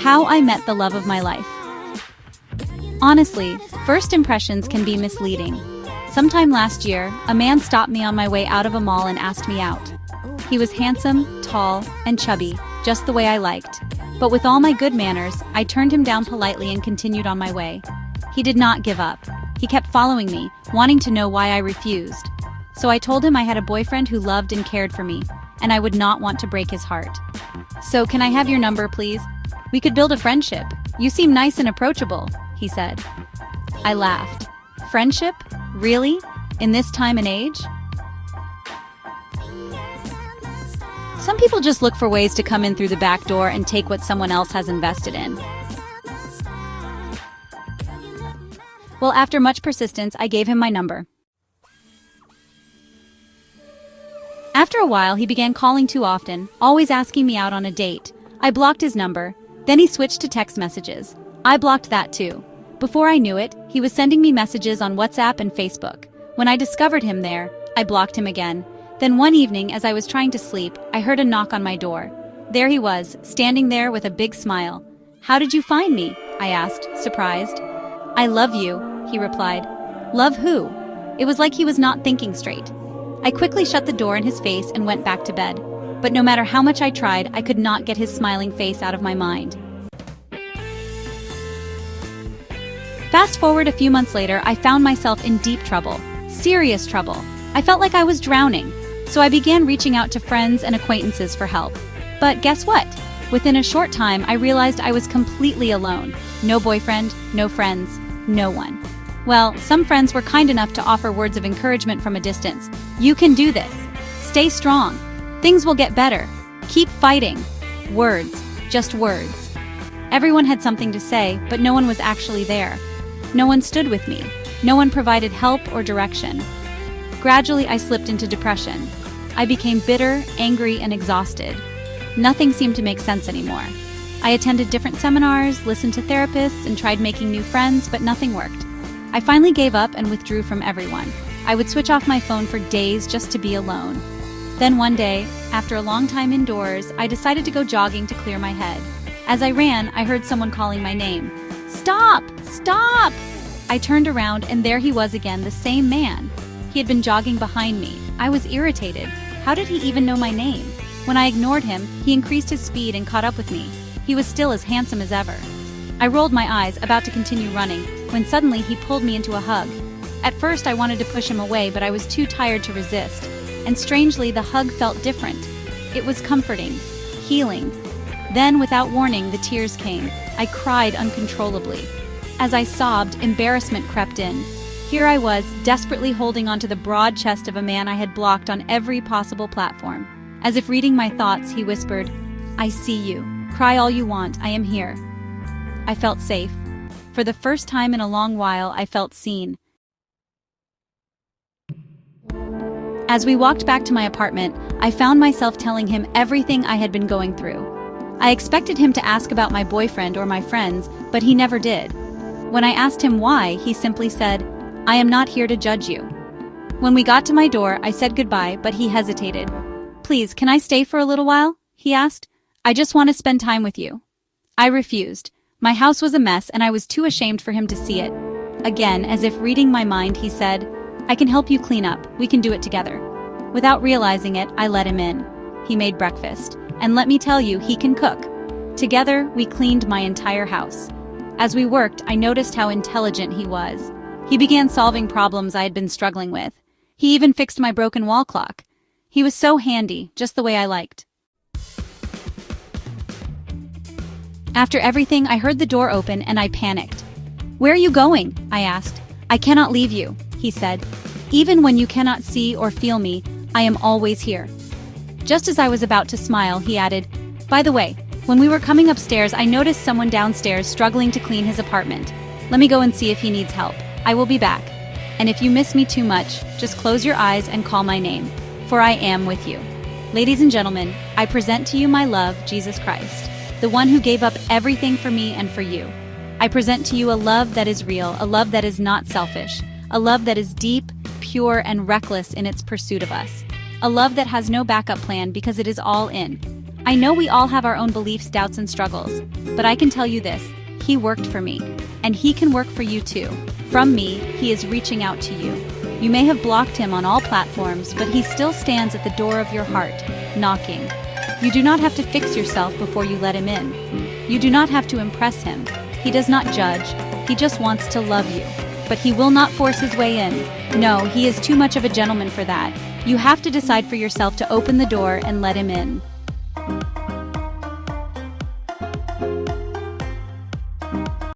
How I met the love of my life. Honestly, first impressions can be misleading. Sometime last year, a man stopped me on my way out of a mall and asked me out. He was handsome, tall, and chubby, just the way I liked. But with all my good manners, I turned him down politely and continued on my way. He did not give up. He kept following me, wanting to know why I refused. So I told him I had a boyfriend who loved and cared for me, and I would not want to break his heart. "So can I have your number, please? We could build a friendship. You seem nice and approachable," he said. I laughed. Friendship? Really? In this time and age? Some people just look for ways to come in through the back door and take what someone else has invested in. Well, after much persistence, I gave him my number. After a while, he began calling too often, always asking me out on a date. I blocked his number. Then he switched to text messages. I blocked that too. Before I knew it, he was sending me messages on WhatsApp and Facebook. When I discovered him there, I blocked him again. Then one evening, as I was trying to sleep, I heard a knock on my door. There he was, standing there with a big smile. "How did you find me?" I asked, surprised. "I love you," he replied. "Love who?" It was like he was not thinking straight. I quickly shut the door in his face and went back to bed. But no matter how much I tried, I could not get his smiling face out of my mind. Fast forward a few months later, I found myself in deep trouble. Serious trouble. I felt like I was drowning. So I began reaching out to friends and acquaintances for help. But guess what? Within a short time, I realized I was completely alone. No boyfriend, no friends, no one. Well, some friends were kind enough to offer words of encouragement from a distance. "You can do this. Stay strong. Things will get better. Keep fighting." Words, just words. Everyone had something to say, but no one was actually there. No one stood with me. No one provided help or direction. Gradually, I slipped into depression. I became bitter, angry, and exhausted. Nothing seemed to make sense anymore. I attended different seminars, listened to therapists, and tried making new friends, but nothing worked. I finally gave up and withdrew from everyone. I would switch off my phone for days just to be alone. Then one day, after a long time indoors, I decided to go jogging to clear my head. As I ran, I heard someone calling my name. "Stop! Stop!" I turned around and there he was again, the same man. He had been jogging behind me. I was irritated. How did he even know my name? When I ignored him, he increased his speed and caught up with me. He was still as handsome as ever. I rolled my eyes, about to continue running, when suddenly he pulled me into a hug. At first I wanted to push him away, but I was too tired to resist. And strangely, the hug felt different. It was comforting, healing. Then, without warning, the tears came. I cried uncontrollably. As I sobbed, embarrassment crept in. Here I was, desperately holding onto the broad chest of a man I had blocked on every possible platform. As if reading my thoughts, he whispered, "I see you. Cry all you want. I am here." I felt safe. For the first time in a long while, I felt seen. As we walked back to my apartment, I found myself telling him everything I had been going through. I expected him to ask about my boyfriend or my friends, but he never did. When I asked him why, he simply said, "I am not here to judge you." When we got to my door, I said goodbye, but he hesitated. "Please, can I stay for a little while?" he asked. "I just want to spend time with you." I refused. My house was a mess, and I was too ashamed for him to see it. Again, as if reading my mind, he said, "I can help you clean up. We can do it together." Without realizing it, I let him in. He made breakfast. And let me tell you, he can cook. Together, we cleaned my entire house. As we worked, I noticed how intelligent he was. He began solving problems I had been struggling with. He even fixed my broken wall clock. He was so handy, just the way I liked. After everything, I heard the door open and I panicked. "Where are you going?" I asked. "I cannot leave you," he said. "Even when you cannot see or feel me, I am always here." Just as I was about to smile, he added, "By the way, when we were coming upstairs, I noticed someone downstairs struggling to clean his apartment. Let me go and see if he needs help. I will be back. And if you miss me too much, just close your eyes and call my name, for I am with you." Ladies and gentlemen, I present to you my love, Jesus Christ, the one who gave up everything for me and for you. I present to you a love that is real, a love that is not selfish, a love that is deep, pure, and reckless in its pursuit of us. A love that has no backup plan because it is all in. I know we all have our own beliefs, doubts, and struggles, but I can tell you this, he worked for me, and he can work for you too. From me, he is reaching out to you. You may have blocked him on all platforms, but he still stands at the door of your heart, knocking. You do not have to fix yourself before you let him in. You do not have to impress him. He does not judge, he just wants to love you. But he will not force his way in. No, he is too much of a gentleman for that. You have to decide for yourself to open the door and let him in.